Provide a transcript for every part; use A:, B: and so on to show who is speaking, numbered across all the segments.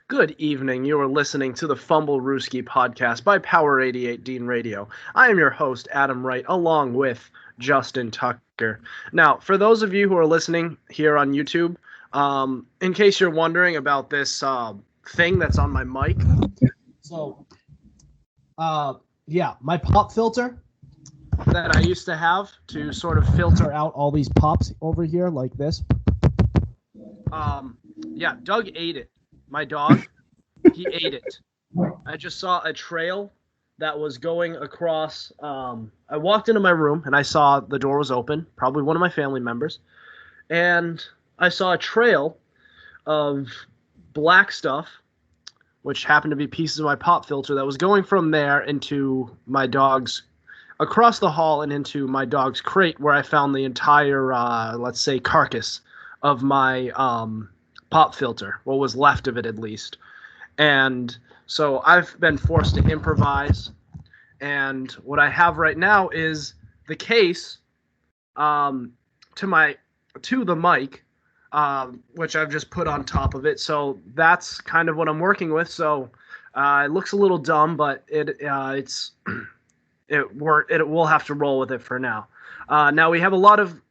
A: Good evening. You are listening to the Fumblerooski Podcast by Power 88 Dean Radio. I am your host, Adam Wright, along with Justin Tucker. Now, for those of you who are listening here on YouTube, in case you're wondering about this thing that's on my mic.
B: So, my pop filter
A: that I used to have to sort of filter
B: out all these pops over here like this.
A: Doug ate it. My dog, he ate it. I just saw a trail that was going across. I walked into my room and I saw the door was open, probably one of my family members. And I saw a trail of black stuff, which happened to be pieces of my pop filter that was going from there into my dog's, across the hall and into my dog's crate where I found the entire, carcass of my pop filter, what was left of it at least. And so I've been forced to improvise, and what I have right now is the case to the mic, which I've just put on top of it. So that's kind of what I'm working with. So it looks a little dumb, but it will have to roll with it for now. Now we have a lot of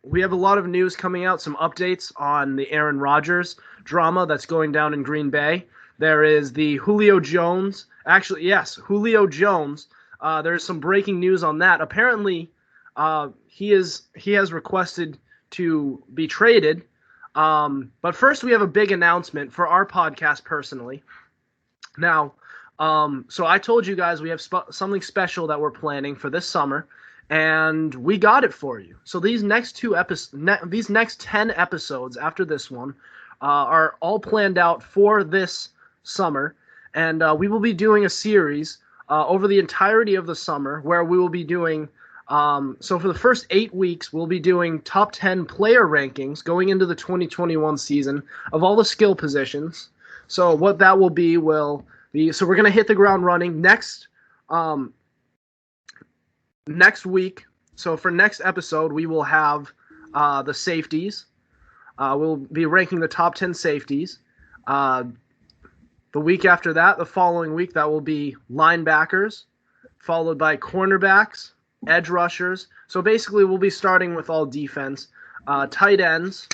A: news coming out, some updates on the Aaron Rodgers drama that's going down in Green Bay. There is the Julio Jones. Actually, yes, Julio Jones. There's some breaking news on that. Apparently, he has requested to be traded. But first, we have a big announcement for our podcast personally. Now, so I told you guys we have something special that we're planning for this summer. And we got it for you. So these next 10 episodes after this one are all planned out for this summer. And we will be doing a series over the entirety of the summer where we will be doing, so for the first 8 weeks, we'll be doing top 10 player rankings going into the 2021 season of all the skill positions. So what that will be so we're going to hit the ground running next week. So for next episode, we will have the safeties. We'll be ranking the top 10 safeties. The week after that, the following week, that will be linebackers, followed by cornerbacks, edge rushers. So basically, we'll be starting with all defense, tight ends,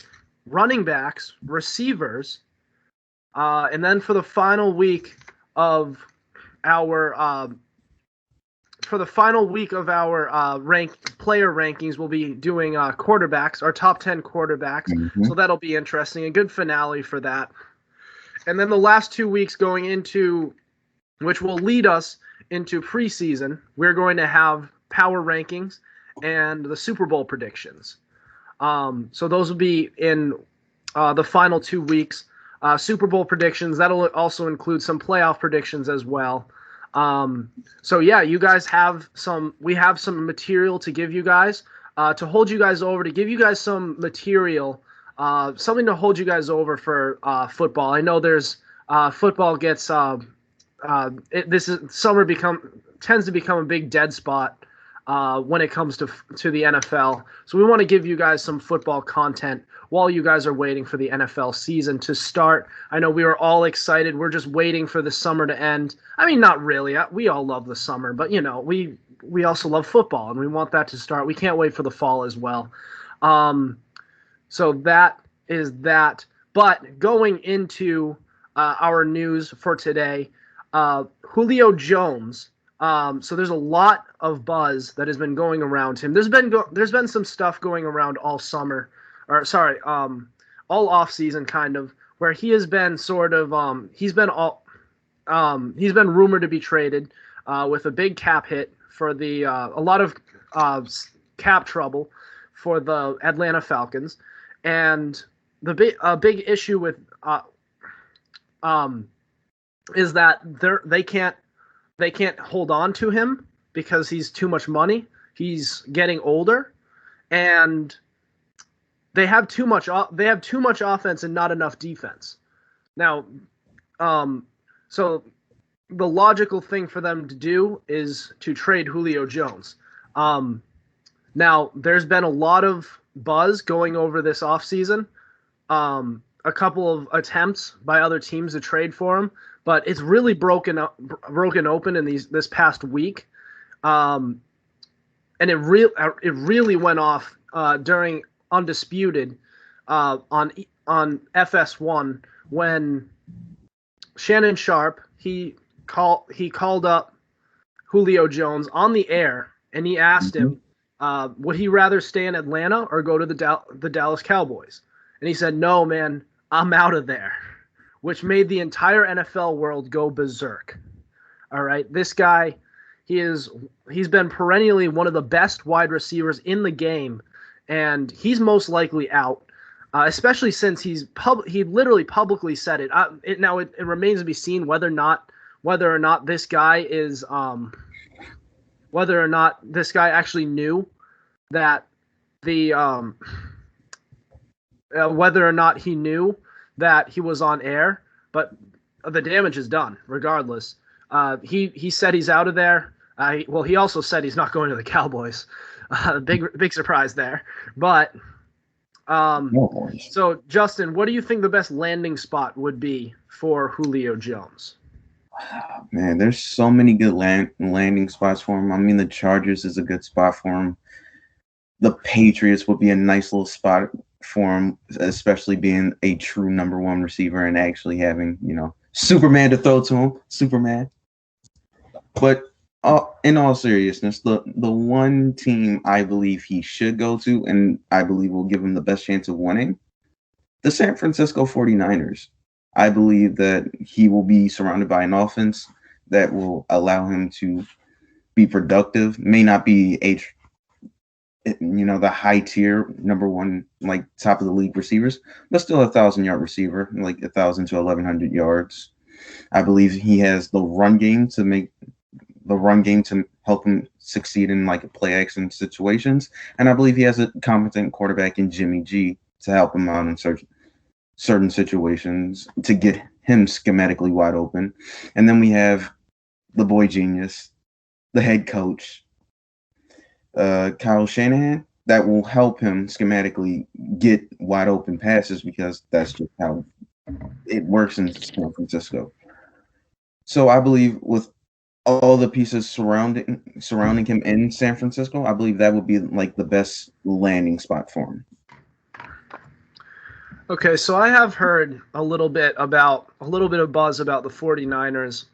A: running backs, receivers, and then for the final week of our player rankings, we'll be doing quarterbacks, our top 10 quarterbacks. Mm-hmm. So that'll be interesting, a good finale for that. And then the last 2 weeks going into, which will lead us into preseason, we're going to have power rankings and the Super Bowl predictions. So those will be in the final 2 weeks. Super Bowl predictions, that'll also include some playoff predictions as well. So yeah, you guys we have some material to give you guys, to hold you guys over, to give you guys some material, something to hold you guys over for, football. I know there's, football gets, summer tends to become a big dead spot, when it comes to the NFL. So we want to give you guys some football content while you guys are waiting for the NFL season to start. I know we are all excited. We're just waiting for the summer to end. I mean, not really. We all love the summer, but we also love football and we want that to start. We can't wait for the fall as well. So that is that. But going into our news for today, Julio Jones. So there's a lot of buzz that has been going around him. There's been some stuff going around all summer, all off season kind of, where he has been sort of he's been rumored to be traded with a big cap hit for a lot of cap trouble for the Atlanta Falcons, and the big issue with is that they can't hold on to him because he's too much money. He's getting older, and they have too much offense and not enough defense. Now, so the logical thing for them to do is to trade Julio Jones. Now, there's been a lot of buzz going over this offseason a couple of attempts by other teams to trade for him, but it's really broken open in this past week, and it really went off during Undisputed on FS1 when Shannon Sharp he called up Julio Jones on the air, and he asked him, would he rather stay in Atlanta or go to the Dallas Cowboys? And he said, "No, man, I'm out of there," which made the entire NFL world go berserk. All right, this guy, he's been perennially one of the best wide receivers in the game, and he's most likely out, especially since he literally publicly said it. It remains to be seen whether or not this guy actually knew that whether or not he knew that he was on air, but the damage is done regardless. He said he's out of there. He also said he's not going to the Cowboys. Big surprise there. But so Justin, what do you think the best landing spot would be for Julio Jones?
C: Man, there's so many good landing spots for him. I mean, the Chargers is a good spot for him. The Patriots would be a nice little spot for him, especially being a true number one receiver and actually having, Superman to throw to him. Superman. But in all seriousness, the one team I believe he should go to, and I believe will give him the best chance of winning, the San Francisco 49ers. I believe that he will be surrounded by an offense that will allow him to be productive. May not be the high tier number one, like top of the league receivers, but still a 1,000-yard receiver, like 1,000 to 1,100 yards. I believe he has the run game to help him succeed in like play action situations, and I believe he has a competent quarterback in Jimmy G to help him out in certain situations to get him schematically wide open. And then we have the boy genius, the head coach, Kyle Shanahan, that will help him schematically get wide open passes because that's just how it works in San Francisco. So I believe with all the pieces surrounding him in San Francisco, I believe that would be like the best landing spot for him.
A: Okay, so I have heard a little bit of buzz about the 49ers.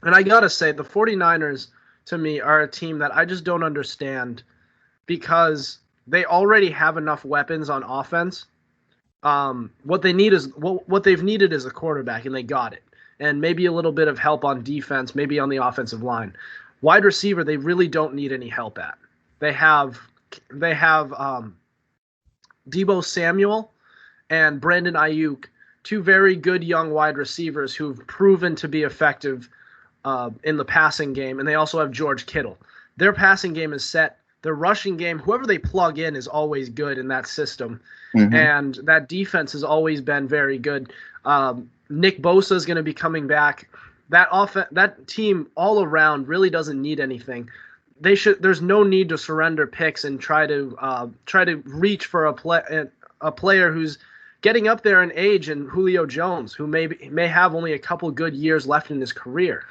A: And I got to say, the 49ers, to me, are a team that I just don't understand because they already have enough weapons on offense. What they've needed is a quarterback, and they got it. And maybe a little bit of help on defense, maybe on the offensive line. Wide receiver, they really don't need any help at. They have Deebo Samuel and Brandon Ayuk, two very good young wide receivers who've proven to be effective in the passing game, and they also have George Kittle. Their passing game is set. Their rushing game, whoever they plug in, is always good in that system, and that defense has always been very good. Nick Bosa is going to be coming back. That team all around really doesn't need anything. There's no need to surrender picks and try to reach for a player who's getting up there in age, and Julio Jones, who may have only a couple good years left in his career.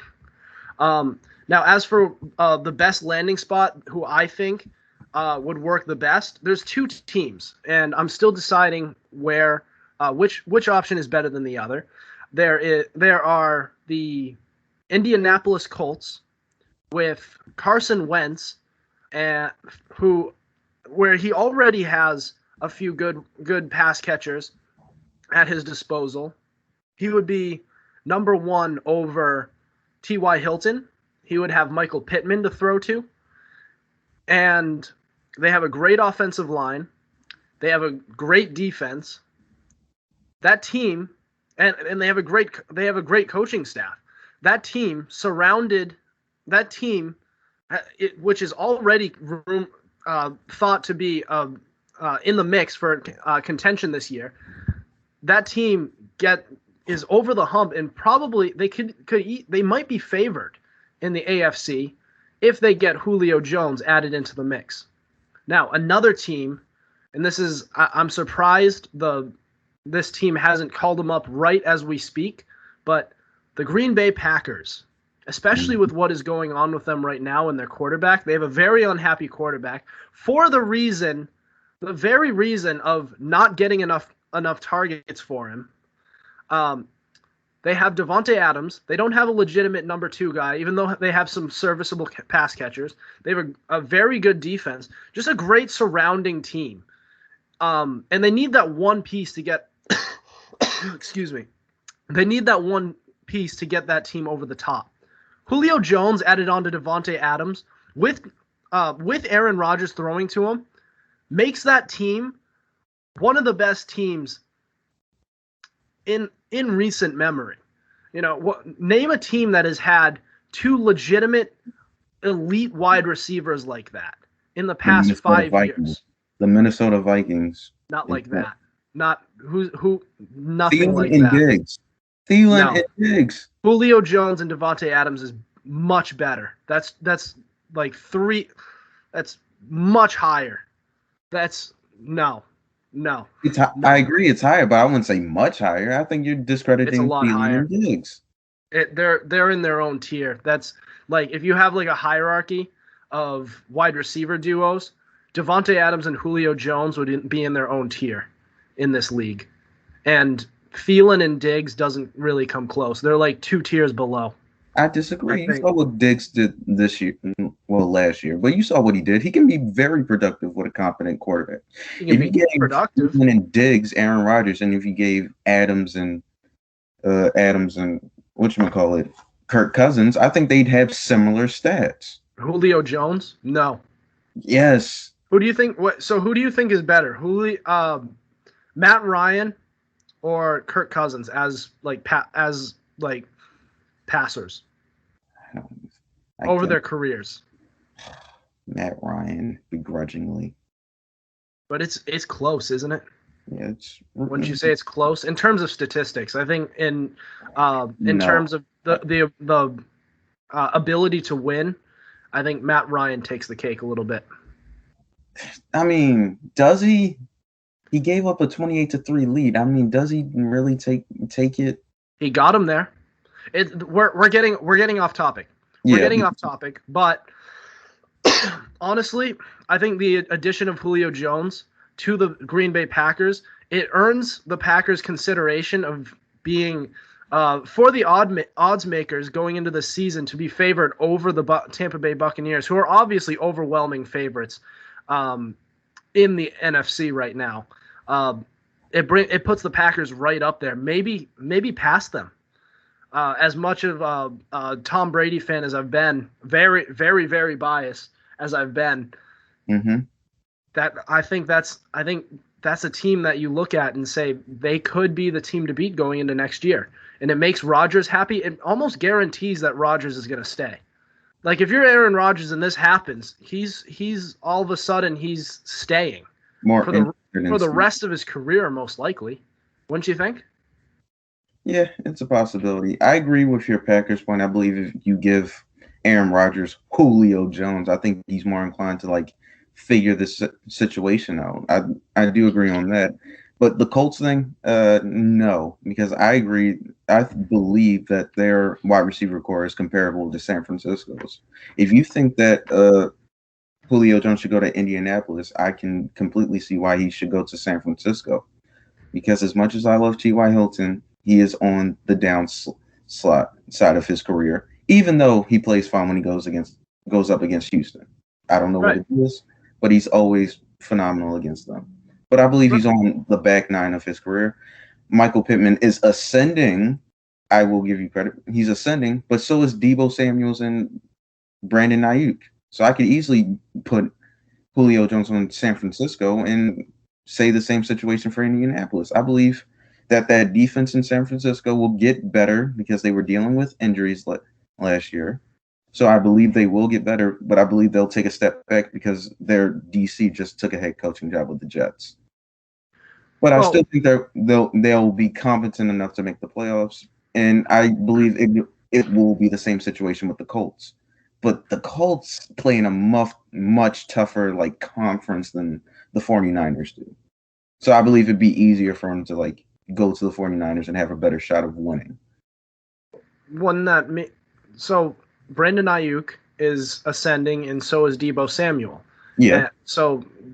A: Now, as for the best landing spot, who I think would work the best, there's two teams, and I'm still deciding which option is better than the other. There are the Indianapolis Colts with Carson Wentz, where he already has a few good pass catchers at his disposal. He would be number one over T.Y. Hilton. He would have Michael Pittman to throw to. And they have a great offensive line. They have a great defense. That team, and they have a great coaching staff. That team, which is already thought to be in the mix for contention this year, that team is over the hump, and probably they might be favored in the AFC if they get Julio Jones added into the mix. Now, another team, and this is I'm surprised the this team hasn't called him up right as we speak, but the Green Bay Packers, especially with what is going on with them right now and their quarterback, they have a very unhappy quarterback for the very reason of not getting enough targets for him. They have Devontae Adams. They don't have a legitimate number 2 guy, even though they have some serviceable pass catchers. They have a very good defense, just a great surrounding team. And they need that one piece to get excuse me. They need that one piece to get that team over the top. Julio Jones added on to Devontae Adams with Aaron Rodgers throwing to him makes that team one of the best teams in recent memory. Name a team that has had 2 legitimate elite wide receivers like that in the past 5 years.
C: The Minnesota Vikings.
A: Not like that. Not who nothing
C: Thielen
A: like
C: and
A: that.
C: Diggs. Thielen and Diggs.
A: Julio Jones and Devontae Adams is much better. That's like 3. That's much higher. That's no.
C: I agree it's higher, but I wouldn't say much higher. I think you're discrediting
A: It's a lot higher.
C: and Diggs.
A: They're in their own tier. That's like if you have like a hierarchy of wide receiver duos, Devontae Adams and Julio Jones would be in their own tier in this league. And Thielen and Diggs doesn't really come close. They're like 2 tiers below.
C: I disagree. You saw what Diggs did last year, but you saw what he did. He can be very productive with a competent quarterback. If you gave
A: productive
C: and Diggs, Aaron Rodgers, and if you gave Adams and whatchamacallit, Kirk Cousins, I think they'd have similar stats.
A: Julio Jones? No.
C: Yes.
A: Who do you think? Who do you think is better, Matt Ryan or Kirk Cousins as passers over their careers?
C: Matt Ryan, begrudgingly.
A: But it's close, isn't it?
C: Yeah,
A: Wouldn't you say it's close in terms of statistics? I think in terms of the ability to win, I think Matt Ryan takes the cake a little bit.
C: I mean, does he? He gave up a 28-3 lead. I mean, does he really take it?
A: He got him there. We're getting off topic. We're getting off topic, but honestly, I think the addition of Julio Jones to the Green Bay Packers, it earns the Packers consideration of being for the odds makers going into the season to be favored over the Tampa Bay Buccaneers, who are obviously overwhelming favorites in the NFC right now. It puts the Packers right up there, maybe past them. As much of a Tom Brady fan as I've been, very, very, very biased as I've been, I think that's a team that you look at and say they could be the team to beat going into next year. And it makes Rodgers happy. It almost guarantees that Rodgers is going to stay. Like if you're Aaron Rodgers and this happens, he's all of a sudden he's staying for the rest of his career, most likely. Wouldn't you think?
C: Yeah, it's a possibility. I agree with your Packers point. I believe if you give Aaron Rodgers Julio Jones, I think he's more inclined to figure this situation out. I do agree on that. But the Colts thing, no, because I agree. I believe that their wide receiver core is comparable to San Francisco's. If you think that Julio Jones should go to Indianapolis, I can completely see why he should go to San Francisco. Because as much as I love T.Y. Hilton, he is on the down slot side of his career, even though he plays fine when he goes up against Houston. I don't know what it is, but he's always phenomenal against them. But I believe he's on the back nine of his career. Michael Pittman is ascending. I will give you credit. He's ascending, but so is Deebo Samuels and Brandon Ayuk. So I could easily put Julio Jones on San Francisco and say the same situation for Indianapolis. I believe that defense in San Francisco will get better because they were dealing with injuries last year. So I believe they will get better, but I believe they'll take a step back because their DC just took a head coaching job with the Jets. But I still think they'll be competent enough to make the playoffs, and I believe it will be the same situation with the Colts. But the Colts play in a much tougher conference than the 49ers do. So I believe it'd be easier for them to go to the 49ers and have a better shot of winning.
A: So Brandon Ayuk is ascending, and so is Deebo Samuel.
C: Yeah.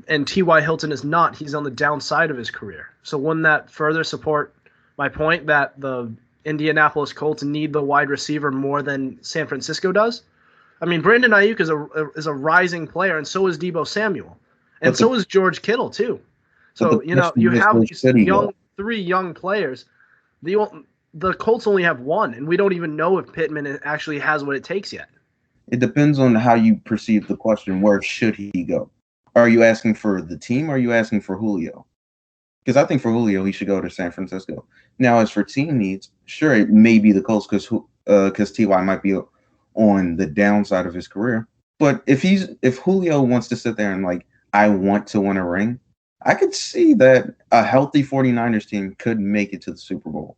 A: And T.Y. Hilton is not. He's on the downside of his career. So wouldn't that further support my point that the Indianapolis Colts need the wide receiver more than San Francisco does? I mean, Brandon Ayuk is a rising player, and so is Deebo Samuel, and so is George Kittle too. So you have these three young players. The Colts only have one, and we don't even know if Pittman actually has what it takes yet.
C: It depends on how you perceive the question. Where should he go? Are you asking for the team, or are you asking for Julio? Because I think for Julio, he should go to San Francisco. Now, as for team needs, sure, it may be the Colts because T.Y. might be on the downside of his career. But if Julio wants to sit there and I want to win a ring, I could see that a healthy 49ers team could make it to the Super Bowl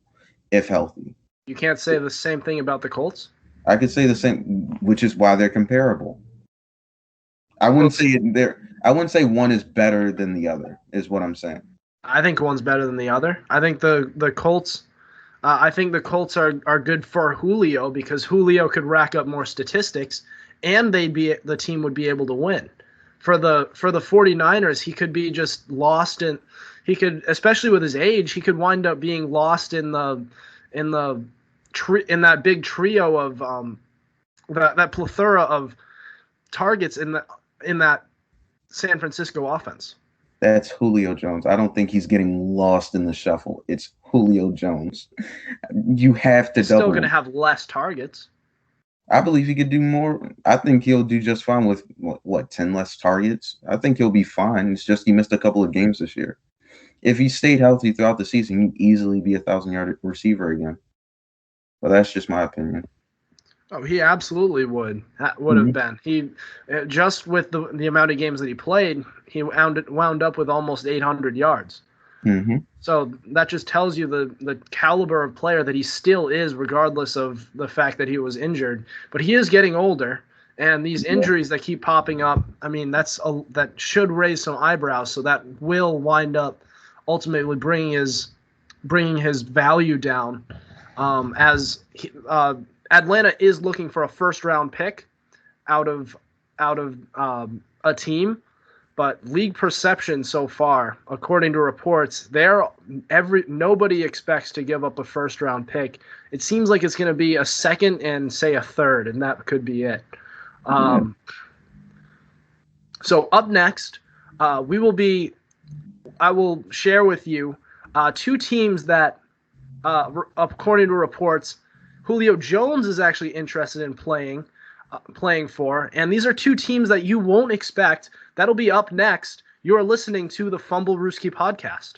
C: if healthy.
A: You can't say the same thing about the Colts?
C: I could say the same, which is why they're comparable. I wouldn't say one is better than the other, is what I'm saying.
A: I think one's better than the other. I think the Colts are good for Julio because Julio could rack up more statistics and the team would be able to win. For the 49ers, he could be just lost especially with his age, he could wind up being lost in that big trio of that plethora of targets in that San Francisco offense.
C: That's Julio Jones. I don't think he's getting lost in the shuffle. It's Julio Jones. You have to double.
A: Still going to have less targets.
C: I believe he could do more. I think he'll do just fine with 10 less targets. I think he'll be fine. It's just he missed a couple of games this year. If he stayed healthy throughout the season, he'd easily be a 1,000-yard receiver again. But that's just my opinion.
A: Oh, he absolutely would have been. He just with the amount of games that he played, he wound up with almost 800 yards.
C: Mm-hmm.
A: So that just tells you the caliber of player that he still is, regardless of the fact that he was injured. But he is getting older, and these injuries that keep popping up, I mean, that should raise some eyebrows. So that will wind up ultimately bringing his value down, Atlanta is looking for a first-round pick out of a team, but league perception so far, according to reports, nobody expects to give up a first-round pick. It seems like it's going to be a second and say a third, and that could be it. So up next, I will share with you two teams that, according to reports, Julio Jones is actually interested in playing for, and these are two teams that you won't expect. That'll be up next. You are listening to the Fumblerooski Podcast.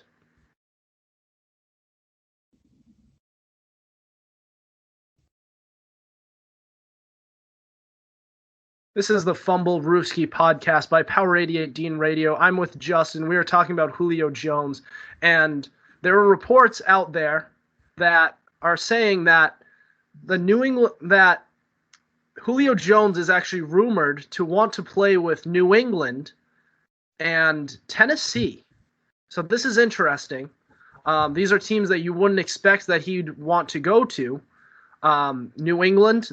A: This is the Fumblerooski Podcast by Power 88 Dean Radio. I'm with Justin. We are talking about Julio Jones, and there are reports out there that are saying that that Julio Jones is actually rumored to want to play with New England and Tennessee. So this is interesting. These are teams that you wouldn't expect that he'd want to go to. New England,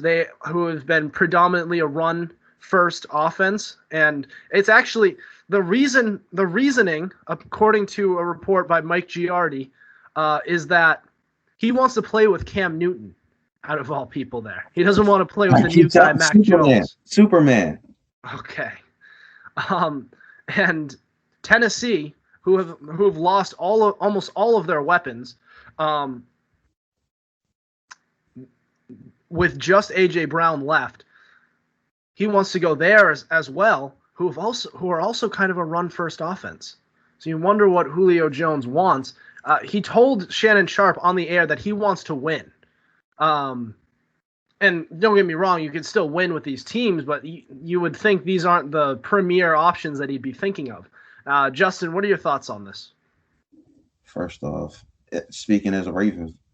A: who have been predominantly a run-first offense, and it's actually the reasoning, according to a report by Mike Giardi, is that he wants to play with Cam Newton. Out of all people there. He doesn't want to play with the new guy, Mac Jones.
C: Superman.
A: Okay. And Tennessee, who have lost almost all of their weapons, with just A.J. Brown left, he wants to go there as well, who are also kind of a run-first offense. So you wonder what Julio Jones wants. He told Shannon Sharp on the air that he wants to win. And don't get me wrong, you could still win with these teams, but you would think these aren't the premier options that he'd be thinking of. Justin, what are your thoughts on this?
C: First off, speaking as a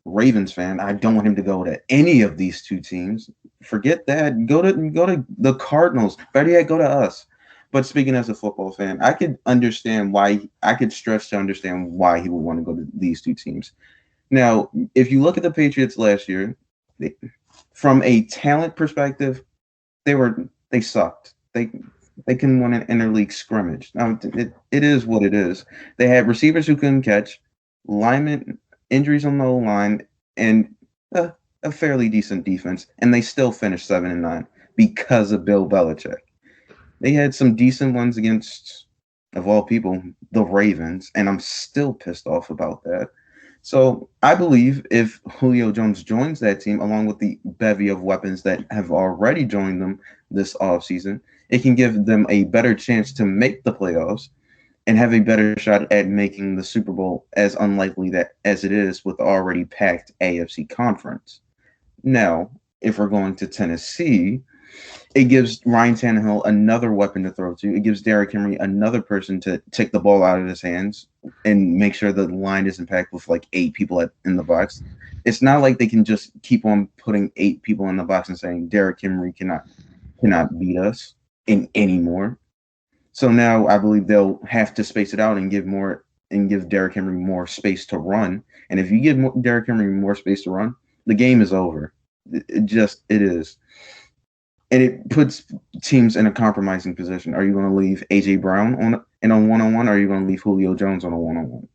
C: Ravens fan, I don't want him to go to any of these two teams. Forget that. Go to the Cardinals. Better yet, go to us. But speaking as a football fan, I could stretch to understand why he would want to go to these two teams. Now, if you look at the Patriots last year, from a talent perspective, they sucked. They couldn't win an interleague scrimmage. Now it is what it is. They had receivers who couldn't catch, linemen injuries on the line, and a fairly decent defense, and they still finished 7-9 because of Bill Belichick. They had some decent ones against, of all people, the Ravens, and I'm still pissed off about that. So I believe if Julio Jones joins that team, along with the bevy of weapons that have already joined them this offseason, it can give them a better chance to make the playoffs and have a better shot at making the Super Bowl, as unlikely that as it is with the already packed AFC conference. Now, if we're going to Tennessee, it gives Ryan Tannehill another weapon to throw to. It gives Derrick Henry another person to take the ball out of his hands and make sure the line isn't packed with like 8 people in the box. It's not like they can just keep on putting 8 people in the box and saying Derrick Henry cannot beat us anymore. So now I believe they'll have to space it out and give Derrick Henry more space to run. And if you give Derrick Henry more space to run, the game is over. It is. And it puts teams in a compromising position. Are you going to leave A.J. Brown in a one-on-one, or are you going to leave Julio Jones on a one-on-one?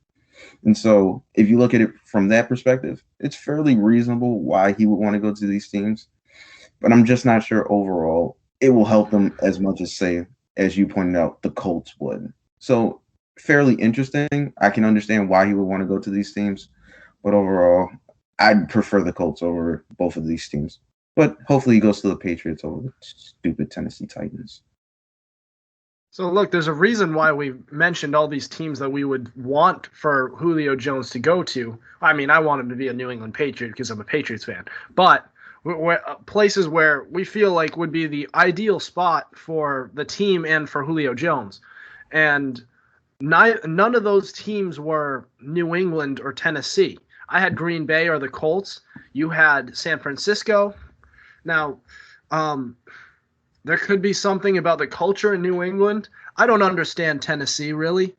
C: And so if you look at it from that perspective, it's fairly reasonable why he would want to go to these teams. But I'm just not sure overall it will help them as much as, say, as you pointed out, the Colts would. So fairly interesting. I can understand why he would want to go to these teams. But overall, I'd prefer the Colts over both of these teams. But hopefully he goes to the Patriots over the stupid Tennessee Titans.
A: So, look, there's a reason why we mentioned all these teams that we would want for Julio Jones to go to. I mean, I want him to be a New England Patriot because I'm a Patriots fan. But places where we feel like would be the ideal spot for the team and for Julio Jones. And none of those teams were New England or Tennessee. I had Green Bay or the Colts. You had San Francisco. Now, there could be something about the culture in New England. I don't understand Tennessee really.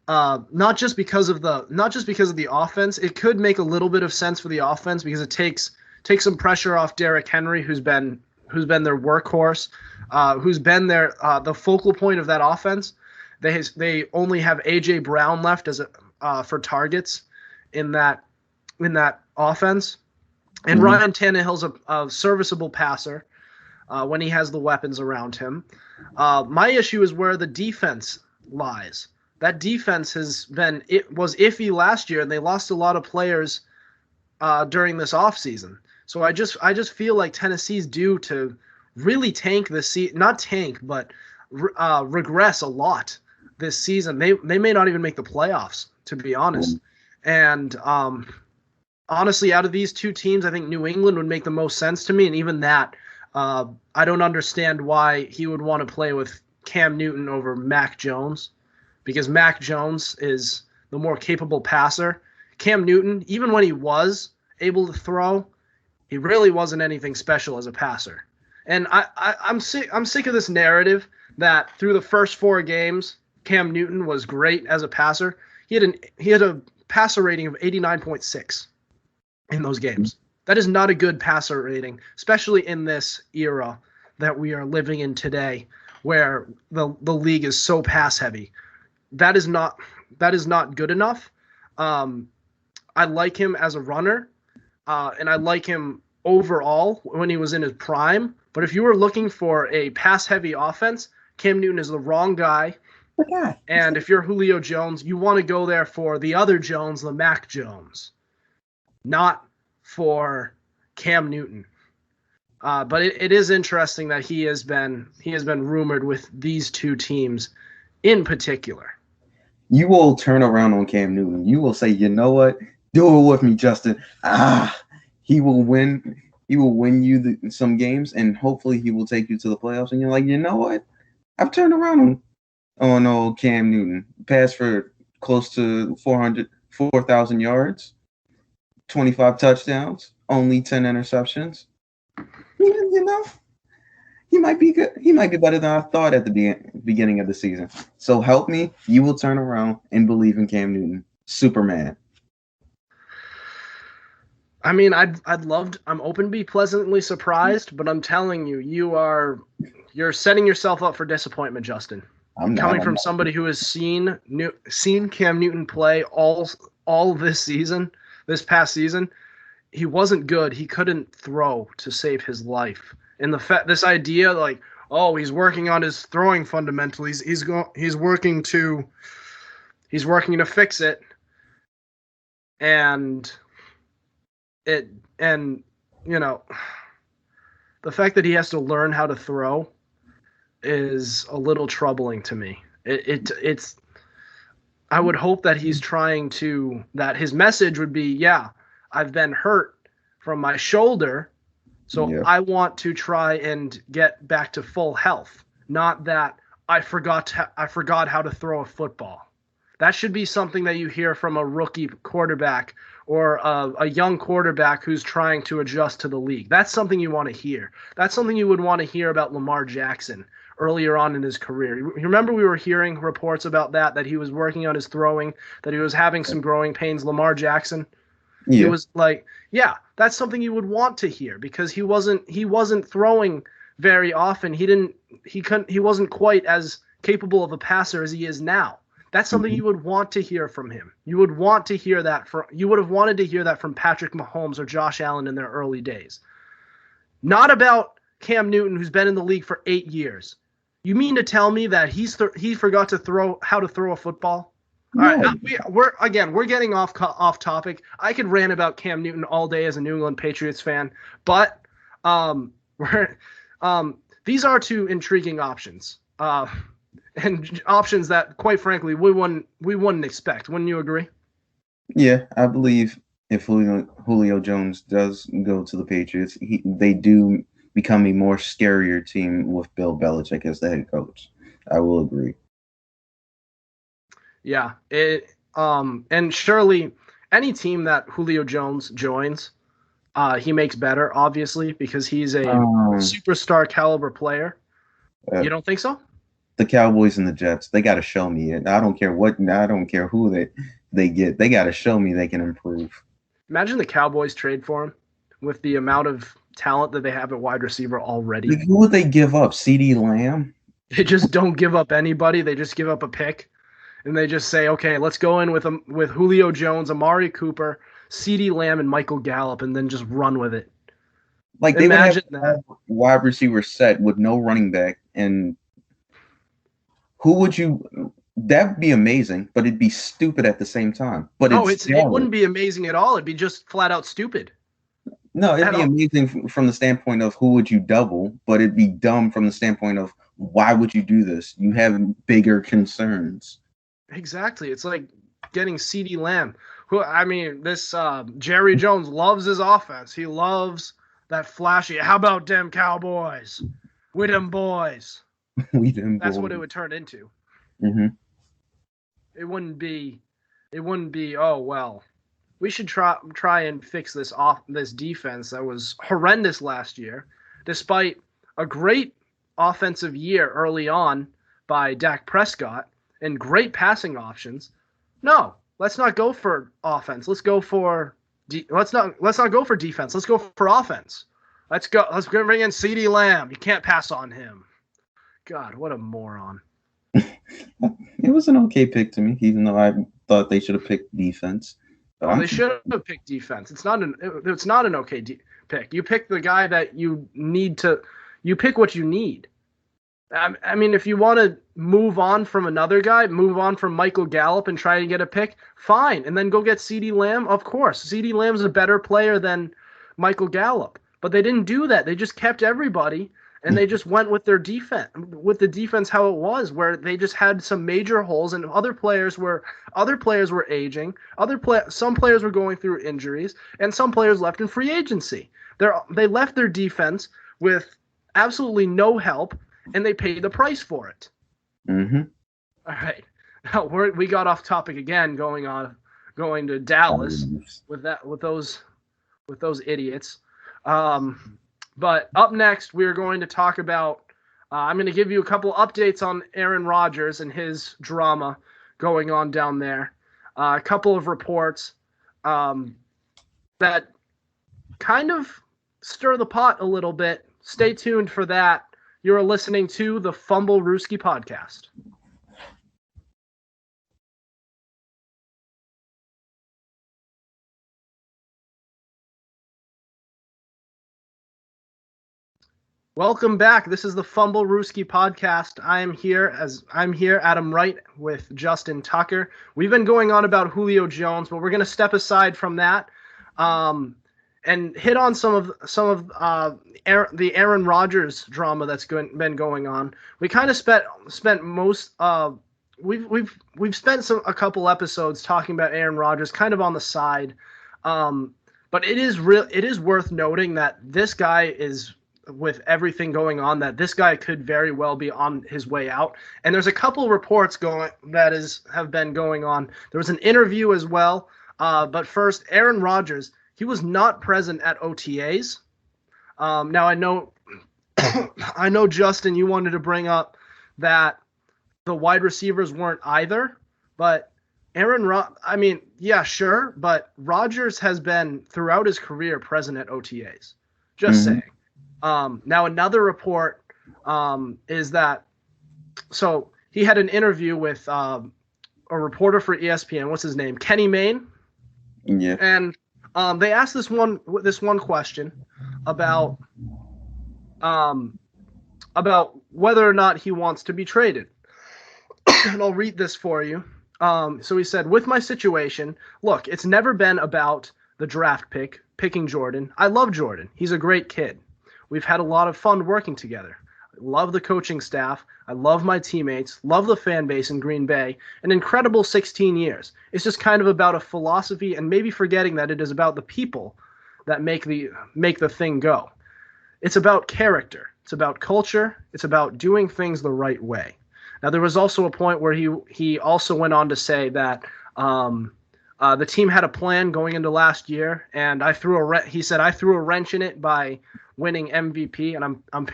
A: Not just because of the offense. It could make a little bit of sense for the offense because it takes some pressure off Derrick Henry, who's been their workhorse, who's been the focal point of that offense. They only have A.J. Brown left as for targets in that offense. And Ryan Tannehill's a serviceable passer when he has the weapons around him. My issue is where the defense lies. That defense was iffy last year, and they lost a lot of players during this offseason. So I just feel like Tennessee's due to really tank this season. Not tank, but regress a lot this season. They may not even make the playoffs, to be honest. And honestly, out of these two teams, I think New England would make the most sense to me. And even that, I don't understand why he would want to play with Cam Newton over Mac Jones, because Mac Jones is the more capable passer. Cam Newton, even when he was able to throw, he really wasn't anything special as a passer. And I'm sick of this narrative that through the first 4 games, Cam Newton was great as a passer. He had a passer rating of 89.6 in those games. That is not a good passer rating, especially in this era that we are living in today, where the league is so pass heavy. That is not good enough. I like him as a runner, and I like him overall when he was in his prime. But if you were looking for a pass heavy offense, Cam Newton is the wrong guy.
C: Okay.
A: And if you're Julio Jones, you want to go there for the other Jones, the Mac Jones, not for Cam Newton. But it is interesting that he has been rumored with these two teams in particular.
C: You will turn around on Cam Newton. You will say, you know what? Do it with me, Justin. He will win. He will win you some games, and hopefully he will take you to the playoffs. And you're like, you know what? I've turned around on old Cam Newton. Passed for close to 4,000 yards, 25 touchdowns, only 10 interceptions. You know, he might be good. He might be better than I thought at the beginning of the season. So help me. You will turn around and believe in Cam Newton. Superman.
A: I mean, I'm open to be pleasantly surprised, but I'm telling you, you're setting yourself up for disappointment, Justin.
C: I'm not.
A: Coming from somebody who has seen Cam Newton play all this past season, he wasn't good. He couldn't throw to save his life. And this idea, like, oh, he's working on his throwing fundamentals. He's working to fix it, and you know, the fact that he has to learn how to throw is a little troubling to me. It's I would hope that that his message would be, yeah, I've been hurt from my shoulder, so
C: Yeah.
A: I want to try and get back to full health. Not that I forgot how to throw a football. That should be something that you hear from a rookie quarterback or a young quarterback who's trying to adjust to the league. That's something you want to hear. That's something you would want to hear about Lamar Jackson earlier on in his career. You remember we were hearing reports about that he was working on his throwing, that he was having some growing pains. Lamar Jackson,
C: Yeah.
A: it was like, yeah, that's something you would want to hear because he wasn't throwing very often. He wasn't quite as capable of a passer as he is now. That's something you would want to hear from him. You would have wanted to hear that from Patrick Mahomes or Josh Allen in their early days. Not about Cam Newton, who's been in the league for 8 years. You mean to tell me that he forgot how to throw a football?
C: No.
A: All right, we're getting off topic. I could rant about Cam Newton all day as a New England Patriots fan, but these are two intriguing options. And options that, quite frankly, we wouldn't expect. Wouldn't you agree?
C: Yeah, I believe if Julio Jones does go to the Patriots, they do become a more scarier team with Bill Belichick as the head coach. I will agree.
A: Yeah, and surely any team that Julio Jones joins, he makes better, obviously, because he's a superstar caliber player. You don't think so?
C: The Cowboys and the Jets, they got to show me it. I don't care who they get. They got to show me they can improve.
A: Imagine the Cowboys trade for him with the amount of talent that they have at wide receiver already.
C: Like, who would they give up? CeeDee Lamb?
A: They just don't give up anybody. They just give up a pick, and they just say, okay, let's go in with Julio Jones, Amari Cooper, CeeDee Lamb, and Michael Gallup, and then just run with it.
C: Like, they
A: Imagine
C: would have a wide receiver set with no running back, and who would you? That would be amazing, but it'd be stupid at the same time. But
A: it wouldn't be amazing at all. It'd be just flat out stupid.
C: No, it'd be amazing from the standpoint of who would you double, but it'd be dumb from the standpoint of why would you do this? You have bigger concerns.
A: Exactly. It's like getting CeeDee Lamb. This Jerry Jones loves his offense. He loves that flashy. How about them Cowboys? With them boys. That's what it would turn into.
C: Mm-hmm.
A: It wouldn't be. Oh well, we should try and fix this defense that was horrendous last year, despite a great offensive year early on by Dak Prescott and great passing options. No, let's not go for offense. Let's go for let's not go for defense. Let's go for offense. Let's go bring in CeeDee Lamb. You can't pass on him. God, what a moron.
C: It was an okay pick to me, even though I thought they should have picked defense.
A: They should have picked defense. It's not an okay pick. You pick the guy that you need to. You pick what you need. I mean, if you want to move on from another guy, move on from Michael Gallup and try to get a pick, fine. And then go get CeeDee Lamb. Of course, CeeDee Lamb's a better player than Michael Gallup. But they didn't do that. They just kept everybody. And they just went with their defense, with the defense how it was, where they just had some major holes, and other players were aging, some players were going through injuries, and some players left in free agency. They left their defense with absolutely no help, and they paid the price for it.
C: Mm-hmm.
A: All right, now we got off topic again, going to Dallas with those idiots. But up next, we're going to talk about I'm going to give you a couple updates on Aaron Rodgers and his drama going on down there. A couple of reports that kind of stir the pot a little bit. Stay tuned for that. You're listening to the Fumblerooski Podcast. Welcome back. This is the Fumblerooski Podcast. I'm here, Adam Wright, with Justin Tucker. We've been going on about Julio Jones, but we're going to step aside from that and hit on some of the Aaron Rodgers drama that's been going on. We kind of spent most we've spent a couple episodes talking about Aaron Rodgers, kind of on the side, but it is worth noting that this guy is, with everything going on, that this guy could very well be on his way out. And there's a couple reports have been going on. There was an interview as well. But first, Aaron Rodgers, he was not present at OTAs. Now I know Justin, you wanted to bring up that the wide receivers weren't either, but yeah, sure. But Rodgers has been throughout his career present at OTAs. Just saying. Now another report is that, so he had an interview with a reporter for ESPN. What's his name? Kenny Mayne.
C: Yeah.
A: And they asked this one question about whether or not he wants to be traded. And I'll read this for you. So he said, "With my situation, look, it's never been about the draft picking Jordan. I love Jordan. He's a great kid. We've had a lot of fun working together. I love the coaching staff. I love my teammates, love the fan base in Green Bay. An incredible 16 years. It's just kind of about a philosophy and maybe forgetting that it is about the people that make the thing go. It's about character. It's about culture. It's about doing things the right way." Now, there was also a point where he also went on to say that the team had a plan going into last year, and I threw a wrench in it by winning MVP, and I'm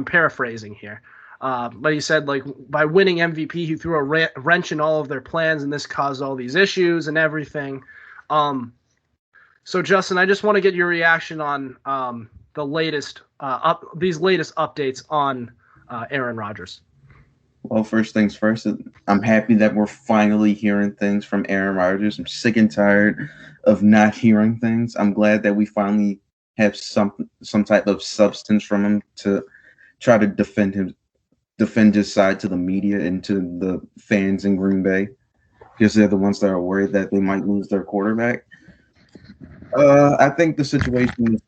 A: paraphrasing here, but he said, like, by winning MVP, he threw a wrench in all of their plans, and this caused all these issues and everything. So Justin, I just want to get your reaction on the latest these latest updates on Aaron Rodgers.
C: Well, first things first, I'm happy that we're finally hearing things from Aaron Rodgers. I'm sick and tired of not hearing things. I'm glad that we finally have some type of substance from him to try to defend his side to the media and to the fans in Green Bay, because they're the ones that are worried that they might lose their quarterback. I think the situation is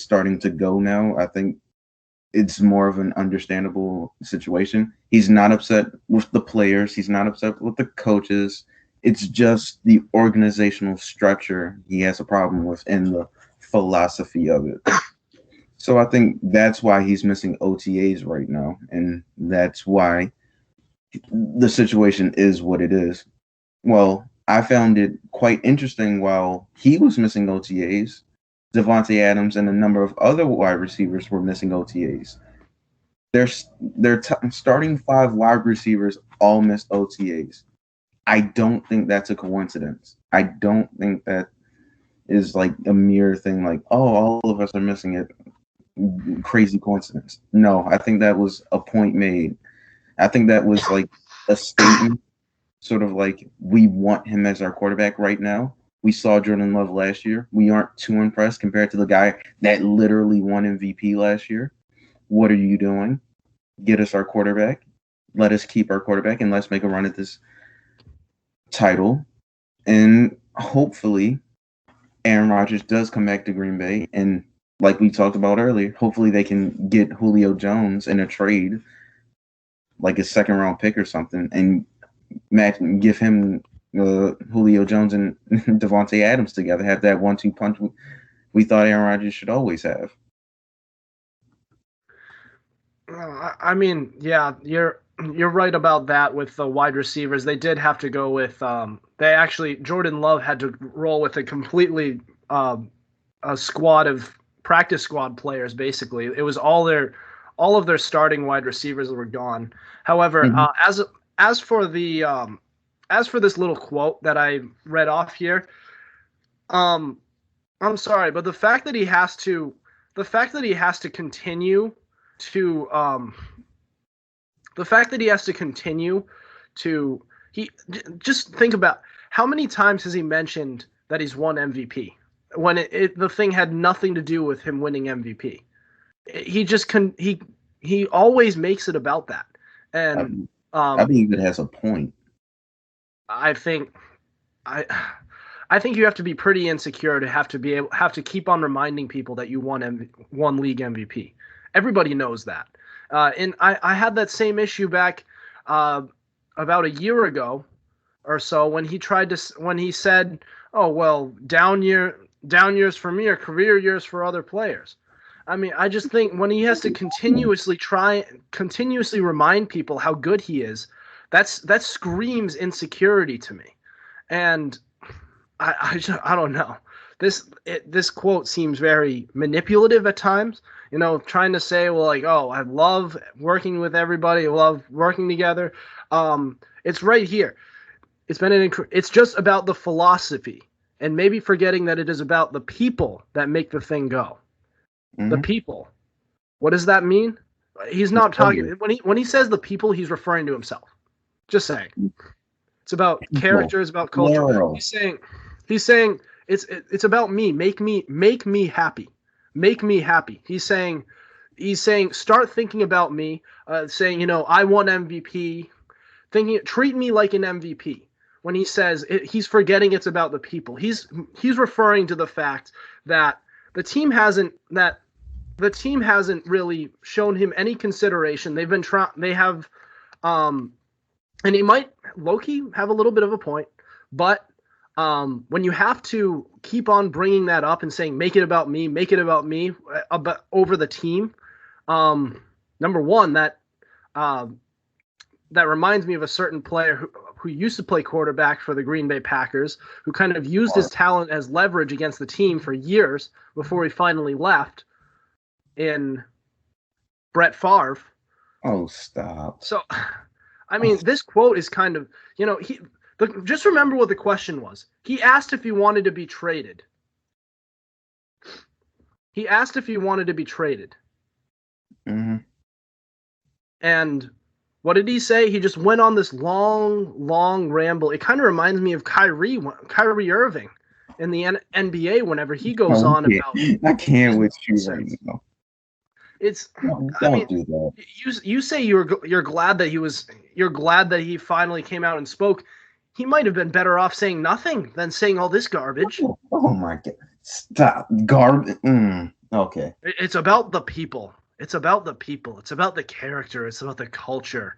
C: starting to go now. I think it's more of an understandable situation. He's not upset with the players. He's not upset with the coaches. It's just the organizational structure he has a problem with and the philosophy of it. So I think that's why he's missing OTAs right now, and that's why the situation is what it is. Well, I found it quite interesting while he was missing OTAs, Davante Adams and a number of other wide receivers were missing OTAs. Their starting 5 wide receivers all missed OTAs. I don't think that's a coincidence. I don't think that is like a mere thing like, oh, all of us are missing it. Crazy coincidence. No, I think that was a point made. I think that was like a statement, sort of like, we want him as our quarterback right now. We saw Jordan Love last year. We aren't too impressed compared to the guy that literally won MVP last year. What are you doing? Get us our quarterback. Let us keep our quarterback, and let's make a run at this title. And hopefully Aaron Rodgers does come back to Green Bay. And like we talked about earlier, hopefully they can get Julio Jones in a trade, like a 2nd-round pick or something, and give him Julio Jones and Davante Adams together, have that 1-2 punch we thought Aaron Rodgers should always have.
A: I mean, yeah, you're right about that with the wide receivers. They did have to go with Jordan Love had to roll with a completely a squad of practice squad players. Basically, it was all of their starting wide receivers were gone. However, as for this little quote that I read off here, I'm sorry, but the fact that he has to continue to just think about how many times has he mentioned that he's won MVP when the thing had nothing to do with him winning MVP. He always makes it about that, and
C: I believe it has a point.
A: I think you have to be pretty insecure to have to keep on reminding people that you won league MVP. Everybody knows that. And I had that same issue back about a year ago or so when he said, "Oh well, down years for me are career years for other players." I mean, I just think when he has to continuously remind people how good he is, that screams insecurity to me. And I don't know. This quote seems very manipulative at times. Trying to say, well, like, oh, I love working with everybody. I love working together. It's right here. It's just about the philosophy, and maybe forgetting that it is about the people that make the thing go. Mm-hmm. The people. What does that mean? He's not talking when he says the people. He's referring to himself. Just saying. It's about character. It's about culture. No. He's saying it's about me. Make me happy. Make me happy. He's saying start thinking about me. Saying I won MVP. Treat me like an MVP. When he says he's forgetting it's about the people. He's referring to the fact that the team hasn't really shown him any consideration. They've been and he might low-key have a little bit of a point, but when you have to keep on bringing that up and saying, make it about me, about over the team, number one, that reminds me of a certain player who used to play quarterback for the Green Bay Packers, who kind of used his talent as leverage against the team for years before he finally left, in Brett Favre.
C: Oh, stop.
A: So, I mean, this quote is kind of, just remember what the question was. He asked if he wanted to be traded.
C: Mm-hmm.
A: And what did he say? He just went on this long ramble. It kind of reminds me of Kyrie Irving in the NBA whenever he goes on about.
C: I can't with you right now.
A: Don't do that. You say you're glad that he finally came out and spoke. He might have been better off saying nothing than saying all this garbage.
C: Oh my God! Stop garbage. Okay.
A: It's about the people. It's about the people. It's about the character. It's about the culture.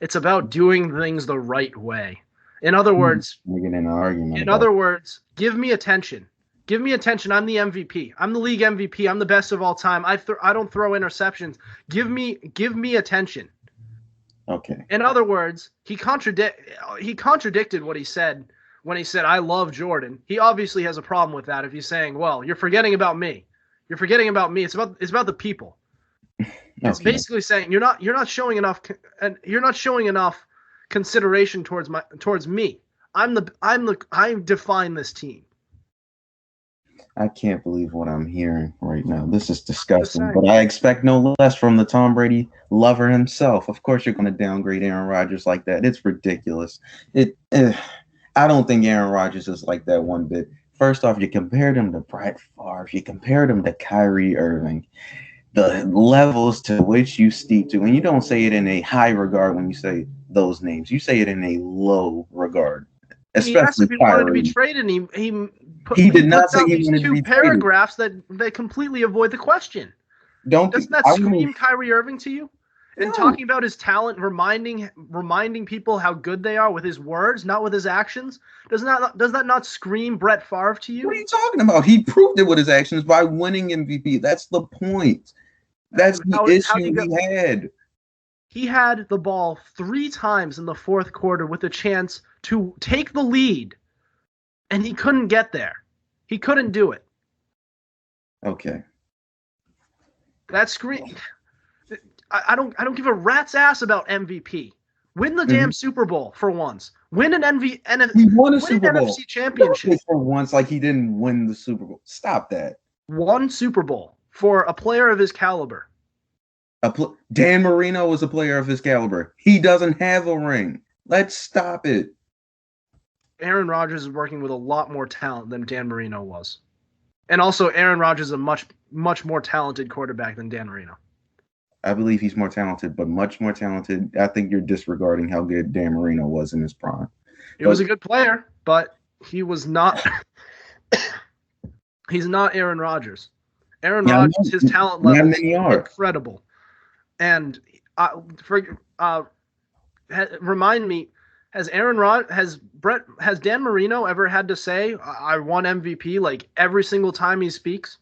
A: It's about doing things the right way. In other words,
C: we're getting an argument.
A: In other words, give me attention. Give me attention. I'm the MVP. I'm the league MVP. I'm the best of all time. I don't throw interceptions. Give me attention.
C: Okay.
A: In other words, he contradicted what he said when he said, I love Jordan. He obviously has a problem with that if he's saying, well, you're forgetting about me. You're forgetting about me. It's about the people. It's basically saying you're not showing enough consideration towards me. I define this team.
C: I can't believe what I'm hearing right now. This is disgusting, but I expect no less from the Tom Brady lover himself. Of course, you're going to downgrade Aaron Rodgers like that. It's ridiculous. I don't think Aaron Rodgers is like that one bit. First off, you compared him to Brett Favre. You compared him to Kyrie Irving. The levels to which you steep to, and you don't say it in a high regard when you say those names. You say it in a low regard.
A: He asked if he wanted to be traded, and he
C: did not say he wanted to be traded.
A: Two paragraphs that completely avoid the question. Doesn't that scream Kyrie Irving to you? And talking about his talent, reminding people how good they are with his words, not with his actions. Does that not scream Brett Favre to you?
C: What are you talking about? He proved it with his actions by winning MVP. That's the point. That's the issue he had.
A: He had the ball 3 times in the fourth quarter with a chance to take the lead, and he couldn't get there. He couldn't do it.
C: Okay.
A: That scream. I don't give a rat's ass about MVP. Win the damn Super Bowl for once. Win an
C: He won a Super Bowl.
A: NFC championship.
C: Don't say for once like he didn't win the Super Bowl. Stop that.
A: One Super Bowl for a player of his caliber.
C: Dan Marino was a player of his caliber. He doesn't have a ring. Let's stop it.
A: Aaron Rodgers is working with a lot more talent than Dan Marino was. And also, Aaron Rodgers is a much, much more talented quarterback than Dan Marino.
C: I believe he's more talented, but much more talented. I think you're disregarding how good Dan Marino was in his prime.
A: He was a good player, but he was not – he's not Aaron Rodgers. Aaron Rodgers, his talent level is incredible. And remind me, has Dan Marino ever had to say, I won MVP, like every single time he speaks?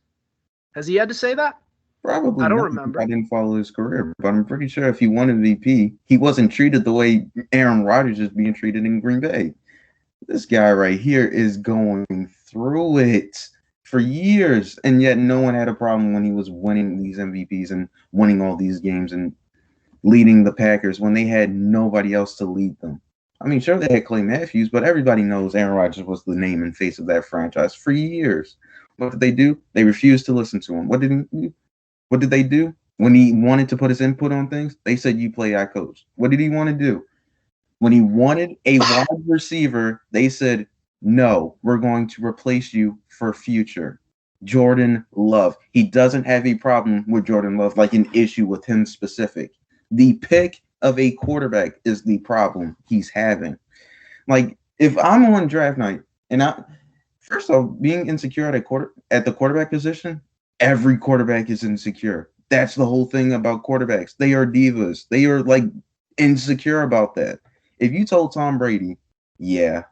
A: Has he had to say that?
C: Probably.
A: I don't remember.
C: I didn't follow his career, but I'm pretty sure if he won MVP, he wasn't treated the way Aaron Rodgers is being treated in Green Bay. This guy right here is going through it for years, and yet no one had a problem when he was winning these MVPs and winning all these games and leading the Packers when they had nobody else to lead them. I mean, sure, they had Clay Matthews, but everybody knows Aaron Rodgers was the name and face of that franchise for years. What did they do? They refused to listen to him. What did they do? When he wanted to put his input on things, they said, you play, I coach. What did he want to do? When he wanted a wide receiver, they said, no, we're going to replace you for future. Jordan Love. He doesn't have a problem with Jordan Love, like an issue with him specific. The pick of a quarterback is the problem he's having. Like, if I'm on draft night, and first off, being insecure at the quarterback position, every quarterback is insecure. That's the whole thing about quarterbacks. They are divas. They are like insecure about that. If you told Tom Brady, yeah,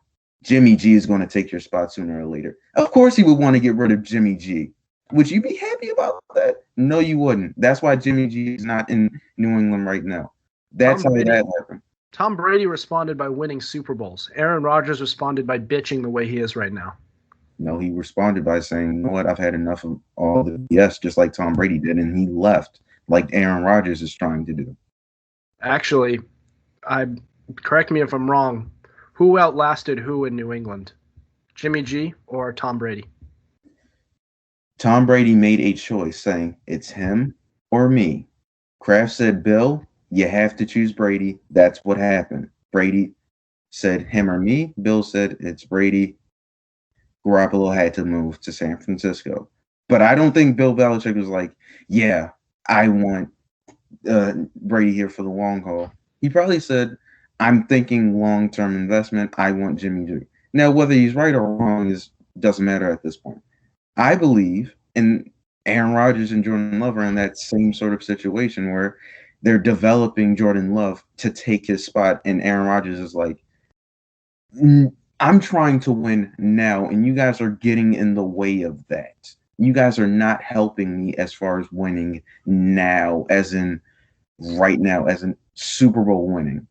C: Jimmy G is going to take your spot sooner or later, of course he would want to get rid of Jimmy G. Would you be happy about that? No, you wouldn't. That's why Jimmy G is not in New England right now. That's how that happened.
A: Tom Brady responded by winning Super Bowls. Aaron Rodgers responded by bitching the way he is right now.
C: No, he responded by saying, you know what, I've had enough of all the BS, just like Tom Brady did, and he left, like Aaron Rodgers is trying to do.
A: Actually, correct me if I'm wrong, who outlasted who in New England? Jimmy G or Tom Brady?
C: Tom Brady made a choice saying, it's him or me. Kraft said, Bill, you have to choose Brady. That's what happened. Brady said, him or me. Bill said, it's Brady. Garoppolo had to move to San Francisco. But I don't think Bill Belichick was like, yeah, I want Brady here for the long haul. He probably said, I'm thinking long-term investment. I want Jimmy G. Now, whether he's right or wrong doesn't matter at this point. I believe in Aaron Rodgers and Jordan Love are in that same sort of situation where they're developing Jordan Love to take his spot, and Aaron Rodgers is like, I'm trying to win now, and you guys are getting in the way of that. You guys are not helping me as far as winning now, as in right now, as in Super Bowl winning.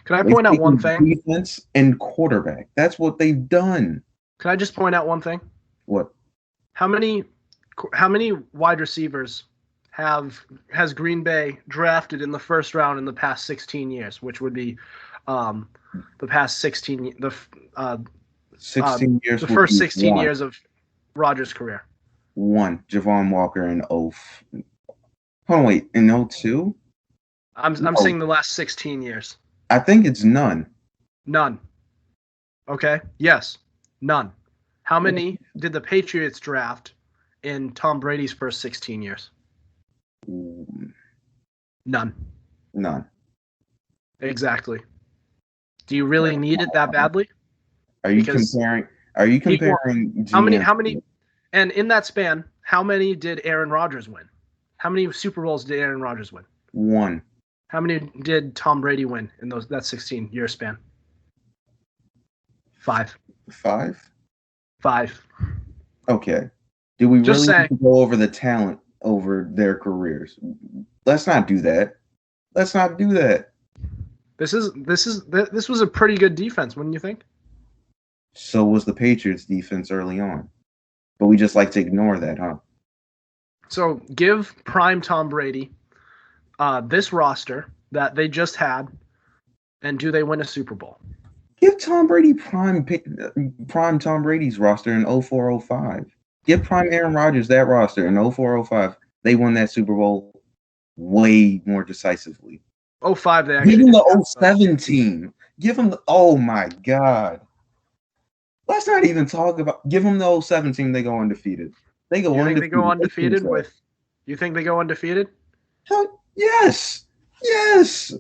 A: Can I point out one thing?
C: Defense and quarterback. That's what they've done.
A: Can I just point out one thing?
C: What?
A: How many wide receivers has Green Bay drafted in the first round in the past 16 years, which would be the past 16 the
C: 16 years.
A: The first 16 years of Rodgers' career.
C: One, Javon Walker in hold on, wait, in 02?
A: I'm saying the last 16 years.
C: I think it's none.
A: None. Okay. Yes. None. How many did the Patriots draft in Tom Brady's first 16 years? None.
C: None.
A: Exactly. Do you really need it that badly?
C: Are you comparing?
A: How many? And in that span, how many did Aaron Rodgers win? How many Super Bowls did Aaron Rodgers win?
C: One.
A: How many did Tom Brady win in that 16-year span? 5.
C: 5?
A: 5.
C: Okay. Do we really need to go over the talent over their careers? Let's not do that. Let's not do that.
A: This was a pretty good defense, wouldn't you think?
C: So was the Patriots defense early on. But we just like to ignore that, huh?
A: So give prime Tom Brady this roster that they just had And do they win a Super Bowl?
C: Give Tom Brady prime Tom Brady's roster in 0405. Give prime Aaron Rodgers that roster in 0405. They won that Super Bowl way more decisively.
A: 05, they actually
C: give him the 07 team. Give him the, oh my God. Let's not even talk about, give them the 07 team, they go undefeated. They go undefeated.
A: They go undefeated with, you think they go undefeated?
C: Hell, yes. Yes.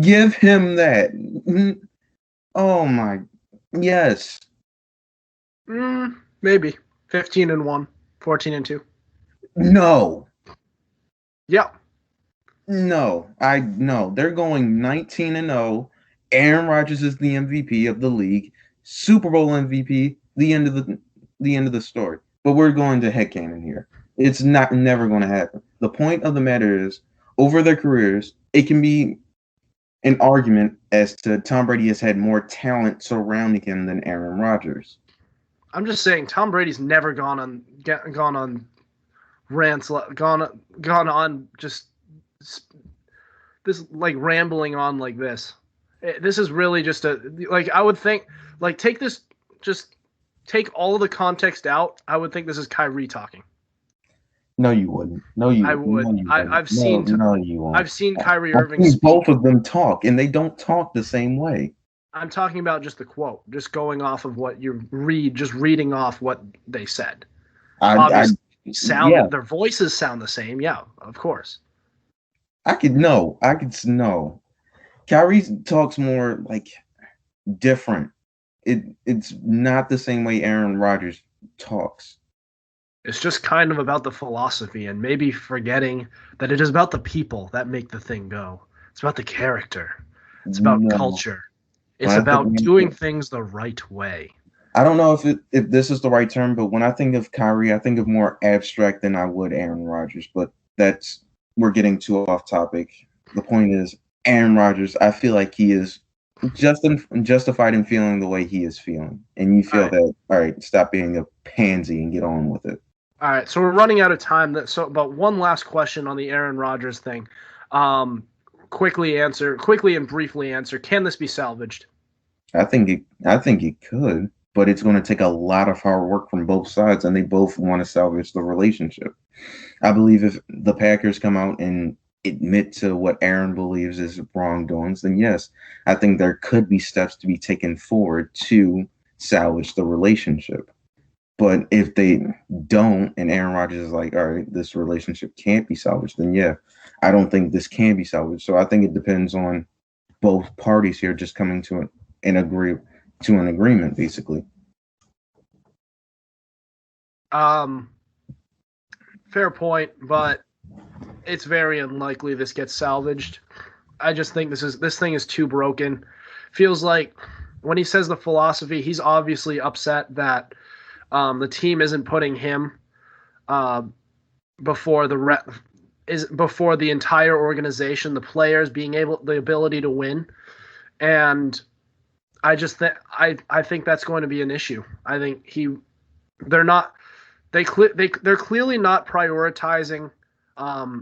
C: Give him that. Oh my, yes.
A: Maybe 15-1, 14-2.
C: No.
A: Yeah.
C: No, they're going 19-0. Aaron Rodgers is the MVP of the league, Super Bowl MVP. The end of the story. But we're going to headcanon here. It's never going to happen. The point of the matter is, over their careers, it can be an argument as to Tom Brady has had more talent surrounding him than Aaron Rodgers.
A: I'm just saying, Tom Brady's never gone on rants, gone on just this like rambling on like this. This is really just I would think take all of the context out. I would think this is Kyrie talking.
C: No, you wouldn't. No, you.
A: I would.
C: No, you
A: I've seen.
C: No, you won't.
A: I've seen Kyrie Irving.
C: Speak. Both of them talk, and they don't talk the same way.
A: I'm talking about just the quote, just going off of what you read, just reading off what they said. Their voices sound the same. Yeah, of course.
C: I could know. Kyrie talks more like different. It's not the same way Aaron Rodgers talks.
A: It's just kind of about the philosophy and maybe forgetting that it is about the people that make the thing go. It's about the character. It's about culture. It's about doing things the right way.
C: I don't know if this is the right term, but when I think of Kyrie, I think of more abstract than I would Aaron Rodgers. But we're getting too off topic. The point is, Aaron Rodgers, I feel like he is justified in feeling the way he is feeling. And you feel that, all right, stop being a pansy and get on with it.
A: All right, so we're running out of time. But one last question on the Aaron Rodgers thing. Quickly and briefly answer. Can this be salvaged?
C: I think it could, but it's going to take a lot of hard work from both sides, and they both want to salvage the relationship. I believe if the Packers come out and admit to what Aaron believes is wrongdoings, then yes, I think there could be steps to be taken forward to salvage the relationship. But if they don't, and Aaron Rodgers is like, all right, this relationship can't be salvaged, then yeah, I don't think this can be salvaged. So I think it depends on both parties here just coming to an agreement, basically.
A: Fair point, but it's very unlikely this gets salvaged. I just think this thing is too broken. Feels like when he says the philosophy, he's obviously upset that the team isn't putting him before the entire organization, the players the ability to win, and I just think I think that's going to be an issue. I think they're clearly not prioritizing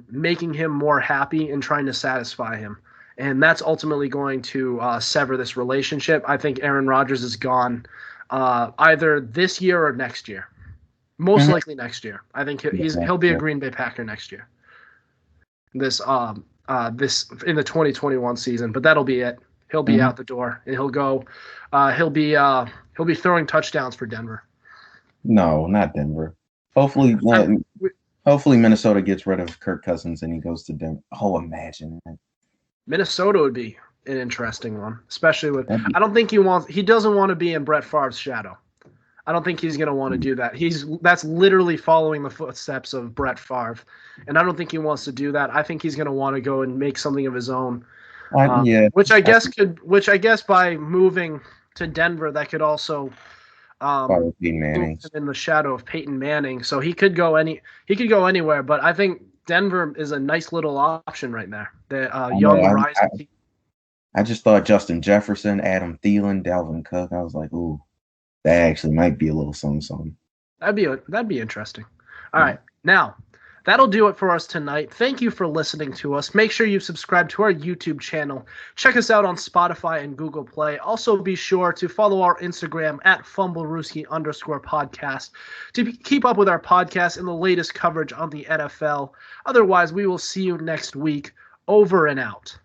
A: making him more happy and trying to satisfy him, and that's ultimately going to sever this relationship. I think Aaron Rodgers is gone either this year or next year. Most likely next year. I think he'll be a Green Bay Packer next year. This in the 2021 season, but that'll be it. He'll be out the door, and he'll go. He'll be throwing touchdowns for Denver.
C: No, not Denver. Hopefully Minnesota gets rid of Kirk Cousins and he goes to Denver. Oh, imagine that. Minnesota
A: would be an interesting one, especially with. I don't think he doesn't want to be in Brett Favre's shadow. I don't think he's going to want to do that. That's literally following the footsteps of Brett Favre, and I don't think he wants to do that. I think he's going to want to go and make something of his own. Which I guess by moving to Denver, that could also move him in the shadow of Peyton Manning. So he could go anywhere, but I think Denver is a nice little option right there. The young rising team.
C: I just thought Justin Jefferson, Adam Thielen, Dalvin Cook. I was like, ooh, that actually might be a little something.
A: That'd be interesting. All right, now That'll do it for us tonight. Thank you for listening to us. Make sure you subscribe to our YouTube channel. Check us out on Spotify and Google Play. Also, be sure to follow our Instagram at Fumblerooski_podcast to keep up with our podcast and the latest coverage on the NFL. Otherwise, we will see you next week. Over and out.